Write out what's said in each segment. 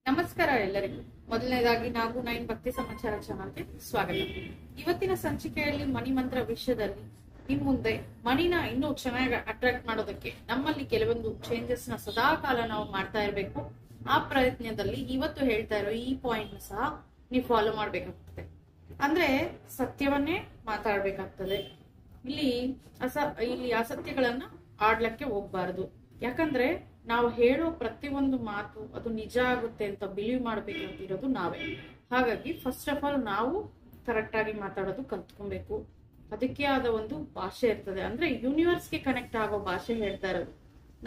ನಮಸ್ಕಾರ ಎಲ್ಲರಿಗೂ. ಮೊದಲನೇದಾಗಿ ನಾವು 9 ಭಕ್ತಿ ಸಮಾಚಾರ ಚಾನಲ್ಗೆ ಸ್ವಾಗತ. ಇವತ್ತಿನ ಸಂಚಿಕೆಯಲ್ಲಿ ಮನಿ ಮಂತ್ರ ವಿಷಯದಲ್ಲಿ ನಿಮ್ ಮುಂದೆ ಮನಿನ ಇನ್ನೂ ಚೆನ್ನಾಗಿ ಅಟ್ರಾಕ್ಟ್ ಮಾಡೋದಕ್ಕೆ ನಮ್ಮಲ್ಲಿ ಕೆಲವೊಂದು ಚೇಂಜಸ್ ನ ಸದಾ ಕಾಲ ನಾವು ಮಾಡ್ತಾ ಇರಬೇಕು. ಆ ಪ್ರಯತ್ನದಲ್ಲಿ ಇವತ್ತು ಹೇಳ್ತಾ ಇರೋ ಈ ಪಾಯಿಂಟ್ ಸಹ ನೀವು ಫಾಲೋ ಮಾಡ್ಬೇಕಾಗ್ತದೆ. ಅಂದ್ರೆ ಸತ್ಯವನ್ನೇ ಮಾತಾಡ್ಬೇಕಾಗ್ತದೆ. ಇಲ್ಲಿ ಅಸತ್ಯಗಳನ್ನ ಆಡ್ಲಕ್ಕೆ ಹೋಗ್ಬಾರ್ದು. ಯಾಕಂದ್ರೆ ನಾವು ಹೇಳೋ ಪ್ರತಿಯೊಂದು ಮಾತು ಅದು ನಿಜ ಆಗುತ್ತೆ ಅಂತ ಬಿಲೀವ್ ಮಾಡ್ಬೇಕಂತಿರೋದು ನಾವೇ. ಹಾಗಾಗಿ ಫಸ್ಟ್ ಆಫ್ ಆಲ್ ನಾವು ಕರೆಕ್ಟ್ ಆಗಿ ಮಾತಾಡೋದು ಕಲ್ತ್ಕೊಬೇಕು. ಅದಕ್ಕೆ ಆದ ಒಂದು ಭಾಷೆ ಇರ್ತದೆ. ಅಂದ್ರೆ ಯೂನಿವರ್ಸ್ಗೆ ಕನೆಕ್ಟ್ ಆಗೋ ಭಾಷೆ ಹೇಳ್ತಾ ಇರೋದು.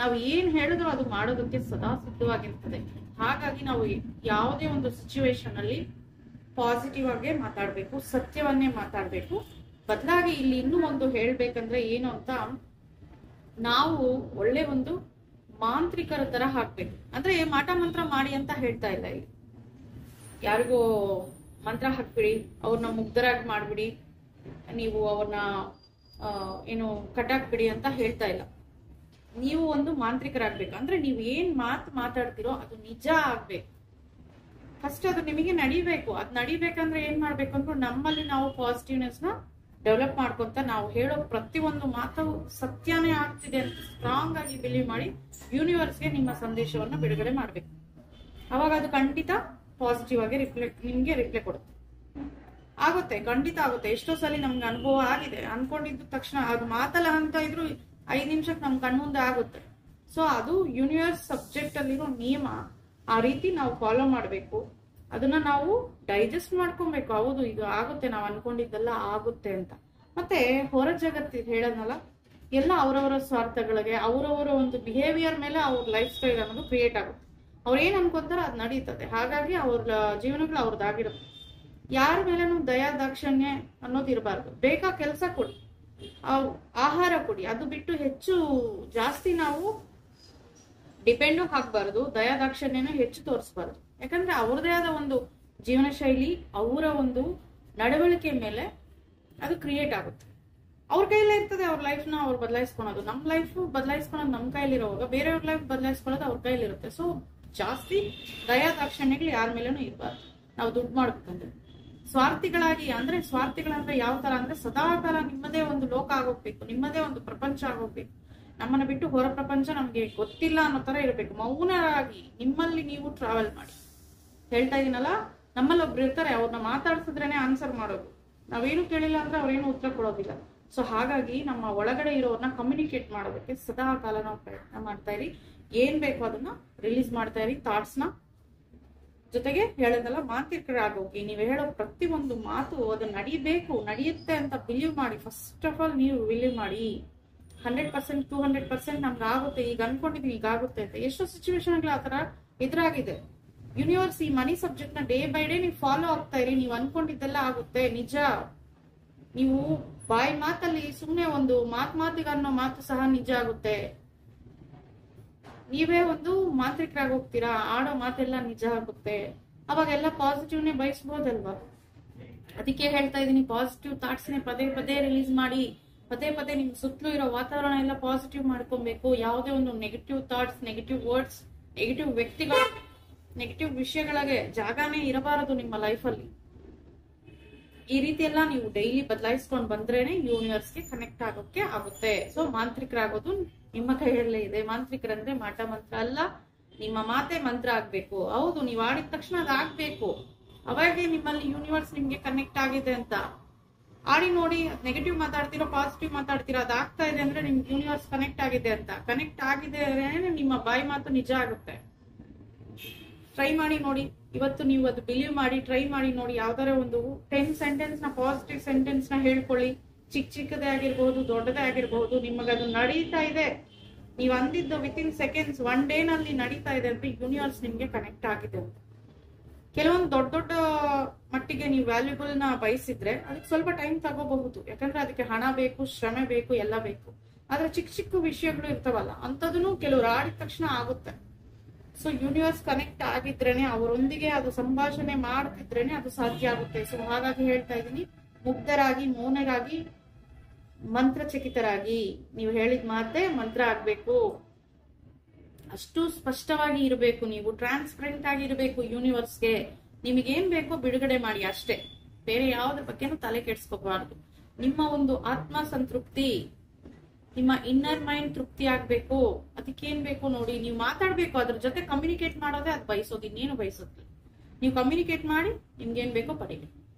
ನಾವು ಏನ್ ಹೇಳಿದ್ರು ಅದು ಮಾಡೋದಕ್ಕೆ ಸದಾ ಸಿದ್ಧವಾಗಿರ್ತದೆ. ಹಾಗಾಗಿ ನಾವು ಯಾವುದೇ ಒಂದು ಸಿಚುವೇಶನ್ ಅಲ್ಲಿ ಪಾಸಿಟಿವ್ ಆಗಿ ಮಾತಾಡ್ಬೇಕು, ಸತ್ಯವನ್ನೇ ಮಾತಾಡ್ಬೇಕು. ಬದಲಾಗಿ ಇಲ್ಲಿ ಇನ್ನೂ ಒಂದು ಹೇಳ್ಬೇಕಂದ್ರೆ ಏನು ಅಂತ, ನಾವು ಒಳ್ಳೆ ಒಂದು ಮಾಂತ್ರಿಕರ ತರ ಹಾಕ್ಬೇಕು. ಅಂದ್ರೆ ಮಾಟ ಮಂತ್ರ ಮಾಡಿ ಅಂತ ಹೇಳ್ತಾ ಇಲ್ಲ. ಇಲ್ಲಿ ಯಾರಿಗೋ ಮಂತ್ರ ಹಾಕ್ಬಿಡಿ, ಅವ್ರನ್ನ ಮುಗ್ಧರಾಗಿ ಮಾಡ್ಬಿಡಿ, ನೀವು ಅವ್ರನ್ನ ಏನು ಕಟ್ಟಾಕ್ಬಿಡಿ ಅಂತ ಹೇಳ್ತಾ ಇಲ್ಲ. ನೀವು ಒಂದು ಮಾಂತ್ರಿಕರಾಗ್ಬೇಕು. ಅಂದ್ರೆ ನೀವು ಏನ್ ಮಾತಾಡ್ತಿರೋ ಅದು ನಿಜ ಆಗ್ಬೇಕು. ಫಸ್ಟ್ ಅದು ನಿಮಗೆ ನಡಿಬೇಕು. ಅದ್ ನಡಿಬೇಕಂದ್ರೆ ಏನ್ ಮಾಡ್ಬೇಕು ಅಂದ್ರೆ ನಮ್ಮಲ್ಲಿ ನಾವು ಪಾಸಿಟಿವ್ನೆಸ್ ನ ಡೆವಲಪ್ ಮಾಡ್ಕೊಂತ ನಾವು ಹೇಳೋ ಪ್ರತಿಯೊಂದು ಮಾತು ಸತ್ಯನೇ ಆಗ್ತಿದೆ ಅಂತ ಸ್ಟ್ರಾಂಗ್ ಆಗಿ ಬಿಲೀವ್ ಮಾಡಿ ಯೂನಿವರ್ಸ್ಗೆ ನಿಮ್ಮ ಸಂದೇಶವನ್ನ ಬಿಡುಗಡೆ ಮಾಡ್ಬೇಕು. ಅವಾಗ ಅದು ಖಂಡಿತ ಪಾಸಿಟಿವ್ ಆಗಿ ನಿಮ್ಗೆ ರಿಪ್ಲೈ ಕೊಡುತ್ತೆ. ಆಗುತ್ತೆ, ಖಂಡಿತ ಆಗುತ್ತೆ. ಎಷ್ಟೋ ಸಲ ನಮ್ಗೆ ಅನುಭವ ಆಗಿದೆ. ಅನ್ಕೊಂಡಿದ್ದ ತಕ್ಷಣ ಅದು ಮಾತಲ್ಲ ಅಂತ ಇದ್ರು 5 ನಿಮಿಷಕ್ಕೆ ನಮ್ ಕಣ್ಮುಂದೆ ಆಗುತ್ತೆ. ಸೊ ಅದು ಯೂನಿವರ್ಸ್ ಸಬ್ಜೆಕ್ಟ್ ಅಲ್ಲಿರೋ ನಿಯಮ. ಆ ರೀತಿ ನಾವು ಫಾಲೋ ಮಾಡ್ಬೇಕು. ಅದನ್ನ ನಾವು ಡೈಜೆಸ್ಟ್ ಮಾಡ್ಕೊಬೇಕು. ಹೌದು, ಇದು ಆಗುತ್ತೆ, ನಾವು ಅನ್ಕೊಂಡಿದ್ದೆಲ್ಲ ಆಗುತ್ತೆ ಅಂತ. ಮತ್ತೆ ಹೊರ ಜಗತ್ತಿಗೆ ಹೇಳೋದಲ್ಲ, ಎಲ್ಲ ಅವರವರ ಸ್ವಾರ್ಥಗಳಿಗೆ ಅವರವರ ಒಂದು ಬಿಹೇವಿಯರ್ ಮೇಲೆ ಅವ್ರ ಲೈಫ್ ಸ್ಟೈಲ್ ಅನ್ನೋದು ಕ್ರಿಯೇಟ್ ಆಗುತ್ತೆ. ಅವ್ರು ಏನ್ ಅನ್ಕೊಂತಾರ ಅದ್ ನಡೀತದೆ. ಹಾಗಾಗಿ ಅವ್ರ ಜೀವನಗಳು ಅವ್ರದ್ದಾಗಿರುತ್ತೆ. ಯಾರ ಮೇಲೇನು ದಯಾ ದಾಕ್ಷಣ್ಯ ಅನ್ನೋದು ಇರಬಾರ್ದು. ಬೇಕಾ ಕೆಲಸ ಕೊಡಿ, ಆಹಾರ ಕೊಡಿ, ಅದು ಬಿಟ್ಟು ಹೆಚ್ಚು ಜಾಸ್ತಿ ನಾವು ಡಿಪೆಂಡು ಹಾಕ್ಬಾರ್ದು. ದಯಾ ದಾಕ್ಷಣ್ಯನ ಹೆಚ್ಚು ತೋರಿಸ್ಬಾರ್ದು. ಯಾಕಂದ್ರೆ ಅವ್ರದೇ ಆದ ಒಂದು ಜೀವನ ಶೈಲಿ, ಅವರ ಒಂದು ನಡವಳಿಕೆ ಮೇಲೆ ಅದು ಕ್ರಿಯೇಟ್ ಆಗುತ್ತೆ. ಅವ್ರ ಕೈಲೇ ಇರ್ತದೆ ಅವ್ರ ಲೈಫ್ ನ ಅವ್ರು ಬದಲಾಯಿಸ್ಕೊಳೋದು. ನಮ್ ಲೈಫ್ ಬದಲಾಯಿಸ್ಕೊಳೋದು ನಮ್ ಕೈಲಿರುವಾಗ ಬೇರೆಯವ್ರ ಲೈಫ್ ಬದಲಾಯಿಸ್ಕೊಳ್ಳೋದು ಅವ್ರ ಕೈಲಿರುತ್ತೆ. ಸೊ ಜಾಸ್ತಿ ದಯಾ ದಾಕ್ಷಣ್ಯಗಳು ಯಾರ ಮೇಲೇನು ಇರಬಾರ್ದು. ನಾವು ದುಡ್ಡು ಮಾಡ್ಬೇಕಂದ್ರೆ ಸ್ವಾರ್ಥಿಗಳಾಗಿ, ಅಂದ್ರೆ ಸ್ವಾರ್ಥಿಗಳಂದ್ರೆ ಯಾವ ತರ ಅಂದ್ರೆ ಸದಾ ಕಾಲ ನಿಮ್ಮದೇ ಒಂದು ಲೋಕ ಆಗೋಗ್ಬೇಕು, ನಿಮ್ಮದೇ ಒಂದು ಪ್ರಪಂಚ ಆಗೋಗ್ಬೇಕು. ನಮ್ಮನ್ನ ಬಿಟ್ಟು ಹೊರ ಪ್ರಪಂಚ ನಮ್ಗೆ ಗೊತ್ತಿಲ್ಲ ಅನ್ನೋ ತರ ಇರಬೇಕು. ಮೌನರಾಗಿ ನಿಮ್ಮಲ್ಲಿ ನೀವು ಟ್ರಾವೆಲ್ ಮಾಡಿ. ಹೇಳ್ತಾ ಇದೀನಲ್ಲ, ನಮ್ಮಲ್ಲಿ ಒಬ್ರು ಇರ್ತಾರೆ, ಅವ್ರನ್ನ ಮಾತಾಡ್ಸಿದ್ರೇನೆ ಆನ್ಸರ್ ಮಾಡೋದು. ನಾವೇನು ಕೇಳಿಲ್ಲ ಅಂದ್ರೆ ಅವ್ರೇನು ಉತ್ತರ ಕೊಡೋದಿಲ್ಲ. ಸೊ ಹಾಗಾಗಿ ನಮ್ಮ ಒಳಗಡೆ ಇರೋರ್ನ ಕಮ್ಯುನಿಕೇಟ್ ಮಾಡೋದಕ್ಕೆ ಸದಾ ಕಾಲ ನಾವು ಪ್ರಯತ್ನ ಮಾಡ್ತಾ ಇರಿ. ಏನ್ ಬೇಕೋ ಅದನ್ನ ರಿಲೀಸ್ ಮಾಡ್ತಾ ಇರಿ, ಥಾಟ್ಸ್ ನ. ಜೊತೆಗೆ ಹೇಳೋದಲ್ಲ, ಮಾಂತ್ರಿಕರಾಗೋಗಿ ನೀವು ಹೇಳೋ ಪ್ರತಿಯೊಂದು ಮಾತು ಅದು ನಡಿಬೇಕು, ನಡೆಯುತ್ತೆ ಅಂತ ಬಿಲೀವ್ ಮಾಡಿ. ಫಸ್ಟ್ ಆಫ್ ಆಲ್ ನೀವು ಬಿಲೀವ್ ಮಾಡಿ. 100%, 200% ನಮ್ಗೆ ಆಗುತ್ತೆ, ಈಗ ಅನ್ಕೊಂಡಿದೀನಿ ಈಗ ಆಗುತ್ತೆ ಅಂತ. ಎಷ್ಟೋ ಸಿಚುವೇಶನ್ ಆತರ ಎದುರಾಗಿದೆ. ಯೂನಿವರ್ಸ್ ಈ ಮನಿ ಸಬ್ಜೆಕ್ಟ್ ನ ಡೇ ಬೈ ಡೇ ನೀವು ಫಾಲೋ ಆಗ್ತಾ ಇರಿ. ನೀವು ಅನ್ಕೊಂಡಿದ್ದೆಲ್ಲ ಆಗುತ್ತೆ, ನಿಜ. ನೀವು ಬಾಯಿ ಮಾತಲ್ಲಿ ಸುಮ್ನೆ ಒಂದು ಮಾತಿಗೆ ಅನ್ನೋ ಮಾತು ಸಹ ನಿಜ ಆಗುತ್ತೆ. ನೀವೇ ಒಂದು ಮಾಂತ್ರಿಕರಾಗಿ ಹೋಗ್ತೀರಾ, ಆಡೋ ಮಾತೆಲ್ಲ ನಿಜ ಆಗುತ್ತೆ. ಅವಾಗೆಲ್ಲ ಪಾಸಿಟಿವ್ನೇ ಬಯಸ್ಬೋದಲ್ವಾ. ಅದಕ್ಕೆ ಹೇಳ್ತಾ ಇದೀನಿ, ಪಾಸಿಟಿವ್ ಥಾಟ್ಸ್ ನೇ ಪದೇ ಪದೇ ರಿಲೀಸ್ ಮಾಡಿ. ಪದೇ ಪದೇ ನಿಮ್ ಸುತ್ತಲೂ ಇರೋ ವಾತಾವರಣ ಎಲ್ಲ ಪಾಸಿಟಿವ್ ಮಾಡ್ಕೊಬೇಕು. ಯಾವುದೇ ಒಂದು negative thoughts, negative words, negative ವ್ಯಕ್ತಿಗಳು, ನೆಗೆಟಿವ್ ವಿಷಯಗಳಿಗೆ ಜಾಗನೇ ಇರಬಾರದು ನಿಮ್ಮ ಲೈಫ್ ಅಲ್ಲಿ. ಈ ರೀತಿ ಎಲ್ಲ ನೀವು ಡೈಲಿ ಬದಲಾಯಿಸ್ಕೊಂಡು ಬಂದ್ರೇನೆ ಯೂನಿವರ್ಸ್ಗೆ ಕನೆಕ್ಟ್ ಆಗೋಕೆ ಆಗುತ್ತೆ. ಸೊ ಮಾಂತ್ರಿಕರಾಗೋದು ನಿಮ್ಮ ಕೈಯಲ್ಲೇ ಇದೆ. ಮಾಂತ್ರಿಕರಂದ್ರೆ ಮಾಟ ಮಂತ್ರ ಅಲ್ಲ, ನಿಮ್ಮ ಮಾತೆ ಮಂತ್ರ ಆಗ್ಬೇಕು. ಹೌದು, ನೀವು ಆಡಿದ ತಕ್ಷಣ ಅದಾಗ್ಬೇಕು. ಅವಾಗೆ ನಿಮ್ಮಲ್ಲಿ ಯೂನಿವರ್ಸ್ ನಿಮ್ಗೆ ಕನೆಕ್ಟ್ ಆಗಿದೆ ಅಂತ. ಆಡಿ ನೋಡಿ, ನೆಗೆಟಿವ್ ಮಾತಾಡ್ತೀರಾ, ಪಾಸಿಟಿವ್ ಮಾತಾಡ್ತೀರಾ, ಅದಾಗ್ತಾ ಇದೆ ಅಂದ್ರೆ ನಿಮ್ಗೆ ಯೂನಿವರ್ಸ್ ಕನೆಕ್ಟ್ ಆಗಿದೆ ಅಂತ. ಕನೆಕ್ಟ್ ಆಗಿದೆ ಅಂದ್ರೆ ನಿಮ್ಮ ಬಾಯಿ ಮಾತು ನಿಜ ಆಗುತ್ತೆ. ಟ್ರೈ ಮಾಡಿ ನೋಡಿ. ಇವತ್ತು ನೀವು ಅದು ಬಿಲೀವ್ ಮಾಡಿ ಟ್ರೈ ಮಾಡಿ ನೋಡಿ. ಯಾವ್ದಾರ ಒಂದು 10 ಸೆಂಟೆನ್ಸ್ ನ ಪಾಸಿಟಿವ್ ಸೆಂಟೆನ್ಸ್ ನ ಹೇಳ್ಕೊಳ್ಳಿ. ಚಿಕ್ಕದೇ ಆಗಿರ್ಬಹುದು, ದೊಡ್ಡದೇ ಆಗಿರ್ಬಹುದು. ನಿಮಗದು ನಡೀತಾ ಇದೆ, ನೀವು ಅಂದಿದ್ದು ವಿತಿನ್ ಸೆಕೆಂಡ್ಸ್ 1 ಡೇ ನಲ್ಲಿ ನಡೀತಾ ಇದೆ ಅಂದ್ರೆ ಯೂನಿವರ್ಸ್ ನಿಮ್ಗೆ ಕನೆಕ್ಟ್ ಆಗಿದೆ ಅಂತ. ಕೆಲವೊಂದು ದೊಡ್ಡ ಮಟ್ಟಿಗೆ ನೀವು ವ್ಯಾಲ್ಯೂಬಲ್ ನ ಬಯಸಿದ್ರೆ ಅದಕ್ಕೆ ಸ್ವಲ್ಪ ಟೈಮ್ ತಗೋಬಹುದು. ಯಾಕಂದ್ರೆ ಅದಕ್ಕೆ ಹಣ ಬೇಕು, ಶ್ರಮೆ ಬೇಕು, ಎಲ್ಲ ಬೇಕು. ಆದ್ರೆ ಚಿಕ್ಕ ವಿಷಯಗಳು ಇರ್ತಾವಲ್ಲ, ಅಂತದನ್ನು ಕೆಲವ್ರು ಆಡಿದ ತಕ್ಷಣ ಆಗುತ್ತೆ. ಸೊ ಯೂನಿವರ್ಸ್ ಕನೆಕ್ಟ್ ಆಗಿದ್ರೇನೆ, ಅವರೊಂದಿಗೆ ಅದು ಸಂಭಾಷಣೆ ಮಾಡ್ತಿದ್ರೇನೆ ಅದು ಸಾಧ್ಯ ಆಗುತ್ತೆ. ಸೊ ಹಾಗಾಗಿ ಹೇಳ್ತಾ ಇದೀನಿ, ಮುಗ್ಧರಾಗಿ, ಮೌನರಾಗಿ, ಮಂತ್ರಚಕಿತರಾಗಿ. ನೀವು ಹೇಳಿದ ಮಾತೆ ಮಂತ್ರ ಆಗ್ಬೇಕು. ಅಷ್ಟು ಸ್ಪಷ್ಟವಾಗಿ ಇರಬೇಕು, ನೀವು ಟ್ರಾನ್ಸ್ಪರೆಂಟ್ ಆಗಿ ಇರಬೇಕು ಯೂನಿವರ್ಸ್ಗೆ. ನಿಮಗೇನ್ ಬೇಕೋ ಬಿಡುಗಡೆ ಮಾಡಿ ಅಷ್ಟೇ, ಬೇರೆ ಯಾವ್ದ್ರ ಬಗ್ಗೆನೂ ತಲೆ ಕೆಡ್ಸ್ಕೋಬಾರ್ದು. ನಿಮ್ಮ ಒಂದು ಆತ್ಮ ಸಂತೃಪ್ತಿ, ನಿಮ್ಮ ಇನ್ನರ್ ಮೈಂಡ್ ತೃಪ್ತಿ ಆಗ್ಬೇಕು. ಅದಕ್ಕೇನ್ ಬೇಕು ನೋಡಿ, ನೀವು ಮಾತಾಡ್ಬೇಕು, ಅದ್ರ ಜೊತೆ ಕಮ್ಯುನಿಕೇಟ್ ಮಾಡೋದೇ ಅದು ಬಯಸೋದು, ಇನ್ನೇನು ಬಯಸುತ್ತೆ. ನೀವು ಕಮ್ಯುನಿಕೇಟ್ ಮಾಡಿ ನಿಮ್ಗೇನ್ ಬೇಕೋ ಪಡೀಲಿ.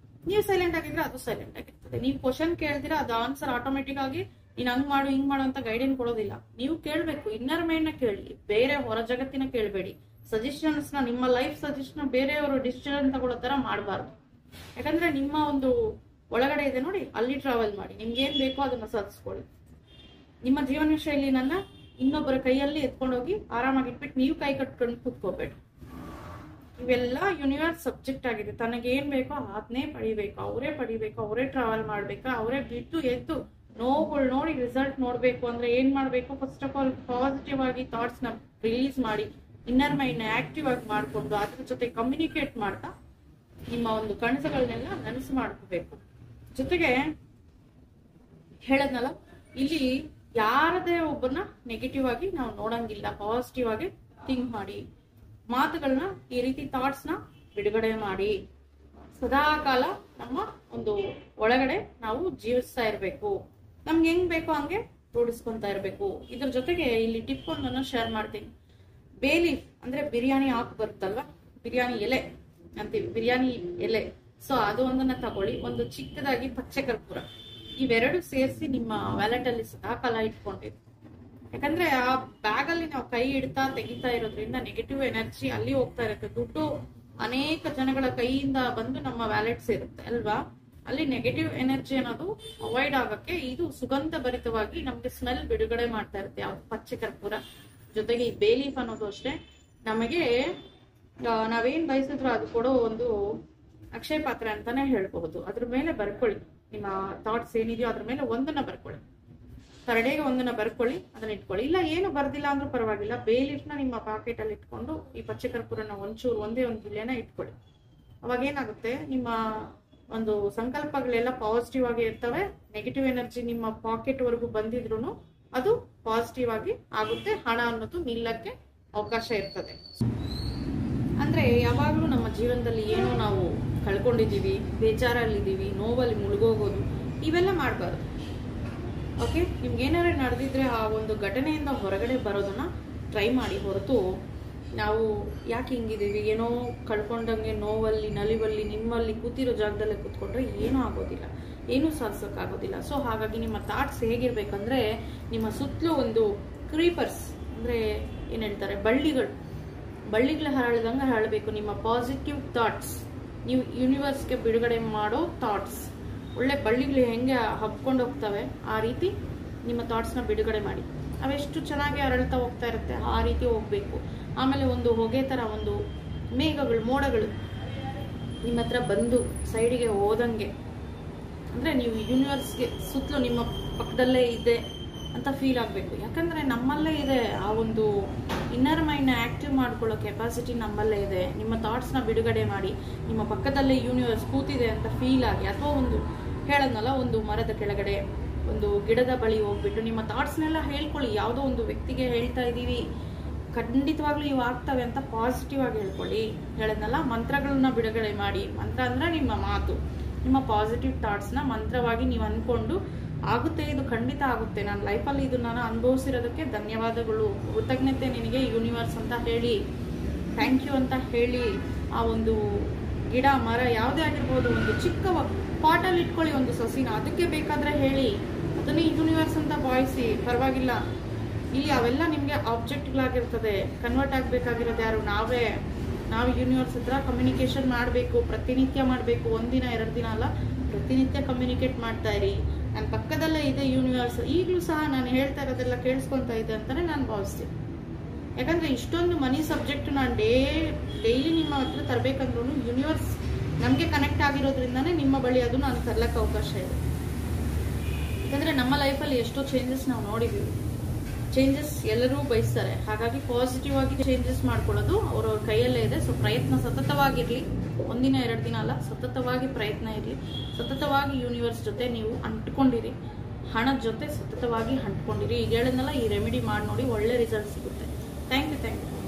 ನೀವು ಸೈಲೆಂಟ್ ಆಗಿದ್ರೆ ಅದು ಸೈಲೆಂಟ್ ಆಗಿರ್ತದೆ. ನೀವು ಕ್ವಶನ್ ಕೇಳಿದ್ರೆ ಅದು ಆನ್ಸರ್ ಆಟೋಮೆಟಿಕ್ ಆಗಿ ನೀನ್ ಹಂಗ್ ಮಾಡು ಹಿಂಗ್ ಮಾಡು ಅಂತ ಗೈಡೆನ್ಸ್ ಕೊಡೋದಿಲ್ಲ. ನೀವು ಕೇಳ್ಬೇಕು, ಇನ್ನರ್ ಮೈಂಡ್ ನ ಕೇಳಿ, ಬೇರೆ ಹೊರ ಜಗತ್ತಿನ ಕೇಳಬೇಡಿ. ಸಜೆಷನ್ಸ್ ನ, ನಿಮ್ಮ ಲೈಫ್ ಸಜೆಷನ್ ಬೇರೆಯವರು ಡಿಸಿಷನ್ ತಗೊಳ್ಳೋ ತರ ಮಾಡಬಾರ್ದು. ಯಾಕಂದ್ರೆ ನಿಮ್ಮ ಒಂದು ಒಳಗಡೆ ಇದೆ ನೋಡಿ, ಅಲ್ಲಿ ಟ್ರಾವೆಲ್ ಮಾಡಿ, ನಿಮ್ಗೆ ಏನ್ ಬೇಕೋ ಅದನ್ನ ಸಾಧಿಸ್ಕೊಳ್ಳಿ. ನಿಮ್ಮ ಜೀವನ ಶೈಲಿನನ್ನ ಇನ್ನೊಬ್ಬರ ಕೈಯಲ್ಲಿ ಎತ್ಕೊಂಡೋಗಿ ಆರಾಮಾಗಿ ಇಟ್ಬಿಟ್ಟು ನೀವು ಕೈ ಕಟ್ಕೊಂಡು ಕೂತ್ಕೋಬೇಡಿ. ಇವೆಲ್ಲ ಯೂನಿವರ್ಸ್ ಸಬ್ಜೆಕ್ಟ್ ಆಗಿದೆ. ತನಗೇನ್ ಬೇಕೋ ಅದನ್ನೇ ಪಡಿಬೇಕು, ಅವರೇ ಟ್ರಾವೆಲ್ ಮಾಡ್ಬೇಕಾ, ಅವರೇ ಬಿಟ್ಟು ಎದ್ದು ನೋವುಗಳು ನೋಡಿ ರಿಸಲ್ಟ್ ನೋಡ್ಬೇಕು ಅಂದ್ರೆ ಏನ್ ಮಾಡ್ಬೇಕು, ಫಸ್ಟ್ ಆಫ್ ಆಲ್ ಪಾಸಿಟಿವ್ ಆಗಿ ಥಾಟ್ಸ್ ನ ರಿಲೀಸ್ ಮಾಡಿ, ಇನ್ನರ್ ಮೈಂಡ್ ನ ಆಕ್ಟಿವ್ ಆಗಿ ಮಾಡ್ಕೊಂಡು ಅದ್ರ ಜೊತೆ ಕಮ್ಯುನಿಕೇಟ್ ಮಾಡ್ತಾ ನಿಮ್ಮ ಒಂದು ಕನಸುಗಳನ್ನೆಲ್ಲ ನನಸು ಮಾಡ್ಕೋಬೇಕು. ಜೊತೆಗೆ ಹೇಳದ್ನಲ್ಲ, ಇಲ್ಲಿ ಯಾರದೇ ಒಬ್ಬರನ್ನ ನೆಗೆಟಿವ್ ಆಗಿ ನಾವು ನೋಡಂಗಿಲ್ಲ. ಪಾಸಿಟಿವ್ ಆಗಿ ಥಿಂಕ್ ಮಾಡಿ, ಮಾತುಗಳನ್ನ, ಈ ರೀತಿ ಥಾಟ್ಸ್ ನ ಬಿಡುಗಡೆ ಮಾಡಿ, ಸದಾ ಕಾಲ ನಮ್ಮ ಒಂದು ಒಳಗಡೆ ನಾವು ಜೀವಿಸ್ತಾ ಇರ್ಬೇಕು. ನಮ್ಗೆ ಹೆಂಗ್ ಬೇಕೋ ಹಂಗೆ ರೂಢಿಸ್ಕೊಂತ ಇರ್ಬೇಕು. ಇದ್ರ ಜೊತೆಗೆ ಇಲ್ಲಿ ಟಿಪ್ ಒಂದನ್ನ ಶೇರ್ ಮಾಡ್ತೀನಿ. ಬೇಲೀಫ್ ಅಂದ್ರೆ ಬಿರಿಯಾನಿ ಹಾಕ್ ಬರುತ್ತಲ್ವಾ, ಬಿರಿಯಾನಿ ಎಲೆ ಅಂತೀವಿ, ಬಿರಿಯಾನಿ ಎಲೆ. ಸೊ ಅದು ಒಂದನ್ನ ತಗೊಳ್ಳಿ. ಒಂದು ಚಿಕ್ಕದಾಗಿ ಪಚ್ಚೆ ಕರ್ಪೂರ, ಇವೆರಡು ಸೇರಿಸಿ ನಿಮ್ಮ ವ್ಯಾಲೆಟ್ ಅಲ್ಲಿ ಸದಾ ಕಾಲ ಇಟ್ಕೊಂಡಿರಿ. ಯಾಕಂದ್ರೆ ಆ ಬ್ಯಾಗ್ ಅಲ್ಲಿ ನಾವು ಕೈ ಇಡ್ತಾ ತೆಗಿತಾ ಇರೋದ್ರಿಂದ ನೆಗೆಟಿವ್ ಎನರ್ಜಿ ಅಲ್ಲಿ ಹೋಗ್ತಾ ಇರುತ್ತೆ. ದುಡ್ಡು ಅನೇಕ ಜನಗಳ ಕೈಯಿಂದ ಬಂದು ನಮ್ಮ ವ್ಯಾಲೆಟ್ಸ್ ಇರುತ್ತೆ ಅಲ್ವಾ, ಅಲ್ಲಿ ನೆಗೆಟಿವ್ ಎನರ್ಜಿ ಅನ್ನೋದು ಅವಾಯ್ಡ್ ಆಗಕ್ಕೆ ಇದು ಸುಗಂಧ ಭರಿತವಾಗಿ ನಮ್ಗೆ ಸ್ಮೆಲ್ ಬಿಡುಗಡೆ ಮಾಡ್ತಾ ಇರುತ್ತೆ ಯಾವ್ದು, ಪಚ್ಚೆ ಕರ್ಪೂರ. ಜೊತೆಗೆ ಈ ಬೇಲೀಫ್ ಅನ್ನೋದು ಅಷ್ಟೇ, ನಮಗೆ ನಾವೇನ್ ಬಯಸಿದ್ರು ಅದು ಕೊಡೋ ಒಂದು ಅಕ್ಷಯ ಪಾತ್ರೆ ಅಂತಾನೆ ಹೇಳ್ಬಹುದು. ಅದ್ರ ಮೇಲೆ ಬರ್ಕೊಳ್ಳಿ, ನಿಮ್ಮ ಥಾಟ್ಸ್ ಏನಿದೆಯೋ ಅದ್ರ ಮೇಲೆ ಒಂದನ್ನ ಬರ್ಕೊಳ್ಳಿ, ಕರಡೆಗೆ ಒಂದನ್ನ ಬರ್ಕೊಳ್ಳಿ, ಅದನ್ನ ಇಟ್ಕೊಳ್ಳಿ. ಇಲ್ಲ ಏನು ಬರ್ದಿಲ್ಲ ಅಂದ್ರೂ ಪರವಾಗಿಲ್ಲ, ಬೇಲೀಫ್ ನ ನಿಮ್ಮ ಪಾಕೆಟ್ ಅಲ್ಲಿ ಇಟ್ಕೊಂಡು ಈ ಪಚ್ಚೆ ಕರ್ಪೂರನ ಒಂಚೂರು ಒಂದೇ ಒಂದು ಬಿಲ್ಲೆನ ಇಟ್ಕೊಳ್ಳಿ. ಅವಾಗ ಏನಾಗುತ್ತೆ, ನಿಮ್ಮ ಒಂದು ಸಂಕಲ್ಪಗಳೆಲ್ಲ ಪಾಸಿಟಿವ್ ಆಗಿ ಇರ್ತವೆ. ನೆಗೆಟಿವ್ ಎನರ್ಜಿ ನಿಮ್ಮ ಪಾಕೆಟ್ ವರೆಗೂ ಬಂದಿದ್ರು ಅದು ಪಾಸಿಟಿವ್ ಆಗಿ ಆಗುತ್ತೆ. ಹಣ ಅನ್ನೋದು ನಿಲ್ಲಕ್ಕೆ ಅವಕಾಶ ಇರ್ತದೆ. ಅಂದ್ರೆ ಯಾವಾಗ್ಲೂ ನಮ್ಮ ಜೀವನದಲ್ಲಿ ಏನೋ ನಾವು ಕಳ್ಕೊಂಡಿದೀವಿ, ಬೇಜಾರಲ್ಲಿದ್ದೀವಿ, ನೋವಲ್ಲಿ ಮುಳುಗೋಗೋದು, ಇವೆಲ್ಲ ಮಾಡಬಾರ್ದು. ಓಕೆ, ನಿಮ್ಗೆ ಏನಾದ್ರು ನಡೆದಿದ್ರೆ ಆ ಒಂದು ಘಟನೆಯಿಂದ ಹೊರಗಡೆ ಬರೋದನ್ನ ಟ್ರೈ ಮಾಡಿ. ಹೊರತು ನಾವು ಯಾಕೆ ಹಿಂಗಿದೀವಿ, ಏನೋ ಕಳ್ಕೊಂಡಂಗೆ ನೋವಲ್ಲಿ ನಲಿವಲ್ಲಿ ನಿಮ್ಮಲ್ಲಿ ಕೂತಿರೋ ಜಾಗದಲ್ಲೇ ಕೂತ್ಕೊಂಡ್ರೆ ಏನೂ ಆಗೋದಿಲ್ಲ, ಏನೂ ಸಾಧಿಸೋಕ್ಕಾಗೋದಿಲ್ಲ. ಸೊ ಹಾಗಾಗಿ ನಿಮ್ಮ ಥಾಟ್ಸ್ ಹೇಗಿರ್ಬೇಕಂದ್ರೆ, ನಿಮ್ಮ ಸುತ್ತಲೂ ಒಂದು ಕ್ರೀಪರ್ಸ್ ಅಂದ್ರೆ ಏನ್ ಹೇಳ್ತಾರೆ, ಬಳ್ಳಿಗಳ ಹರಳಿದಂಗೆ ಹರಳಬೇಕು ನಿಮ್ಮ ಪಾಸಿಟಿವ್ ಥಾಟ್ಸ್. ನೀವು ಯೂನಿವರ್ಸ್ಗೆ ಬಿಡುಗಡೆ ಮಾಡೋ ಥಾಟ್ಸ್ ಒಳ್ಳೆ ಬಳ್ಳಿಗಳು ಹೆಂಗೆ ಹಬ್ಕೊಂಡು ಹೋಗ್ತವೆ ಆ ರೀತಿ ನಿಮ್ಮ ಥಾಟ್ಸ್ನ ಬಿಡುಗಡೆ ಮಾಡಿ. ಅವೆಷ್ಟು ಚೆನ್ನಾಗಿ ಅರಳ್ತಾ ಹೋಗ್ತಾ ಇರುತ್ತೆ, ಆ ರೀತಿ ಹೋಗ್ಬೇಕು. ಆಮೇಲೆ ಒಂದು ಹೊಗೆ ತರ, ಒಂದು ಮೇಘಗಳು, ಮೋಡಗಳು ನಿಮ್ಮ ಹತ್ರ ಬಂದು ಸೈಡಿಗೆ ಹೋದಂಗೆ, ಅಂದ್ರೆ ನೀವು ಯೂನಿವರ್ಸ್ಗೆ ಸುತ್ತಲೂ ನಿಮ್ಮ ಪಕ್ಕದಲ್ಲೇ ಇದೆ ಅಂತ ಫೀಲ್ ಆಗಬೇಕು. ಯಾಕಂದ್ರೆ ನಮ್ಮಲ್ಲೇ ಇದೆ ಆ ಒಂದು ಇನ್ನರ್ ಮೈಂಡ್ನ ಆಕ್ಟಿವ್ ಮಾಡ್ಕೊಳ್ಳೋ ಕೆಪಾಸಿಟಿ ನಮ್ಮಲ್ಲೇ ಇದೆ. ನಿಮ್ಮ ಥಾಟ್ಸ್ನ ಬಿಡುಗಡೆ ಮಾಡಿ, ನಿಮ್ಮ ಪಕ್ಕದಲ್ಲೇ ಯೂನಿವರ್ಸ್ ಕೂತಿದೆ ಅಂತ ಫೀಲ್ ಆಗಿ, ಅಥವಾ ಒಂದು ಹೇಳದ್ನಲ್ಲ, ಒಂದು ಮರದ ಕೆಳಗಡೆ, ಒಂದು ಗಿಡದ ಬಳಿ ಹೋಗ್ಬಿಟ್ಟು ನಿಮ್ಮ ಥಾಟ್ಸ್ನೆಲ್ಲ ಹೇಳ್ಕೊಳ್ಳಿ. ಯಾವುದೋ ಒಂದು ವ್ಯಕ್ತಿಗೆ ಹೇಳ್ತಾ ಇದ್ದೀವಿ, ಖಂಡಿತವಾಗ್ಲೂ ಇವು ಆಗ್ತವೆ ಅಂತ ಪಾಸಿಟಿವ್ ಆಗಿ ಹೇಳ್ಕೊಳ್ಳಿ. ಹೇಳದ್ನಲ್ಲ, ಮಂತ್ರಗಳನ್ನ ಬಿಡುಗಡೆ ಮಾಡಿ. ಮಂತ್ರ ಅಂದ್ರೆ ನಿಮ್ಮ ಮಾತು, ನಿಮ್ಮ ಪಾಸಿಟಿವ್ ಥಾಟ್ಸ್ನ ಮಂತ್ರವಾಗಿ ನೀವು ಅನ್ಕೊಂಡು, ಆಗುತ್ತೆ, ಇದು ಖಂಡಿತ ಆಗುತ್ತೆ, ನನ್ನ ಲೈಫಲ್ಲಿ ಇದು ನಾನು ಅನುಭವಿಸಿರೋದಕ್ಕೆ ಧನ್ಯವಾದಗಳು, ಕೃತಜ್ಞತೆ ನಿನಗೆ ಯೂನಿವರ್ಸ್ ಅಂತ ಹೇಳಿ, ಥ್ಯಾಂಕ್ ಯು ಅಂತ ಹೇಳಿ, ಆ ಒಂದು ಗಿಡ ಮರ ಯಾವುದೇ ಆಗಿರ್ಬೋದು, ಒಂದು ಚಿಕ್ಕ ಪಾಟಲ್ಲಿ ಇಟ್ಕೊಳ್ಳಿ ಒಂದು ಸಸಿನ, ಅದಕ್ಕೆ ಬೇಕಾದ್ರೆ ಹೇಳಿ, ಅದನ್ನೇ ಯೂನಿವರ್ಸ್ ಅಂತ ಭಾವಿಸಿ, ಪರವಾಗಿಲ್ಲ. ಇಲ್ಲಿ ಅವೆಲ್ಲ ನಿಮಗೆ ಆಬ್ಜೆಕ್ಟ್ಗಳಾಗಿರ್ತದೆ. ಕನ್ವರ್ಟ್ ಆಗಬೇಕಾಗಿರೋದು ಯಾರು? ನಾವು ಯೂನಿವರ್ಸ್ ಹತ್ರ ಕಮ್ಯುನಿಕೇಶನ್ ಮಾಡಬೇಕು, ಪ್ರತಿನಿತ್ಯ ಮಾಡಬೇಕು. ಒಂದಿನ 2 ದಿನ ಅಲ್ಲ, ಪ್ರತಿನಿತ್ಯ ಕಮ್ಯುನಿಕೇಟ್ ಮಾಡ್ತಾ ಇರಿ. ನನ್ನ ಪಕ್ಕದಲ್ಲೇ ಇದೆ ಯೂನಿವರ್ಸ್, ಈಗಲೂ ಸಹ ನಾನು ಹೇಳ್ತಾ ಇರೋದೆಲ್ಲ ಕೇಳಿಸ್ಕೊತಾ ಇದೆ ಅಂತಾನೆ ನಾನು ಭಾವಿಸ್ತೀನಿ. ಯಾಕಂದ್ರೆ ಇಷ್ಟೊಂದು ಮನಿ ಸಬ್ಜೆಕ್ಟ್ ನಾನು ಡೈಲಿ ನಿಮ್ಮ ಹತ್ರ ತರಬೇಕಂದ್ರೂ ಯೂನಿವರ್ಸ್ ನಮಗೆ ಕನೆಕ್ಟ್ ಆಗಿರೋದ್ರಿಂದಾನೇ ನಿಮ್ಮ ಬಳಿ ಅದು ನಾನು ತರ್ಲಕ್ಕೆ ಅವಕಾಶ ಇದೆ. ಯಾಕಂದ್ರೆ ನಮ್ಮ ಲೈಫಲ್ಲಿ ಎಷ್ಟೋ ಚೇಂಜಸ್ ನಾವು ನೋಡಿದ್ದೀವಿ. ಚೇಂಜಸ್ ಎಲ್ಲರೂ ಬಯಸ್ತಾರೆ, ಹಾಗಾಗಿ ಪಾಸಿಟಿವ್ ಆಗಿ ಚೇಂಜಸ್ ಮಾಡ್ಕೊಳ್ಳೋದು ಅವ್ರವ್ರ ಕೈಯಲ್ಲೇ ಇದೆ. ಸೊ ಪ್ರಯತ್ನ ಸತತವಾಗಿರ್ಲಿ, ಒಂದಿನ 2 ದಿನ ಅಲ್ಲ, ಸತತವಾಗಿ ಪ್ರಯತ್ನ ಇರಲಿ. ಸತತವಾಗಿ ಯೂನಿವರ್ಸ್ ಜೊತೆ ನೀವು ಅಂಟ್ಕೊಂಡಿರಿ, ಹಣದ ಜೊತೆ ಸತತವಾಗಿ ಅಂಟ್ಕೊಂಡಿರಿ. ಈಗ ಹೇಳದ್ನಲ್ಲ, ಈ ರೆಮಿಡಿ ಮಾಡಿ ನೋಡಿ, ಒಳ್ಳೆ ರಿಸಲ್ಟ್ ಸಿಗುತ್ತೆ. Thank you.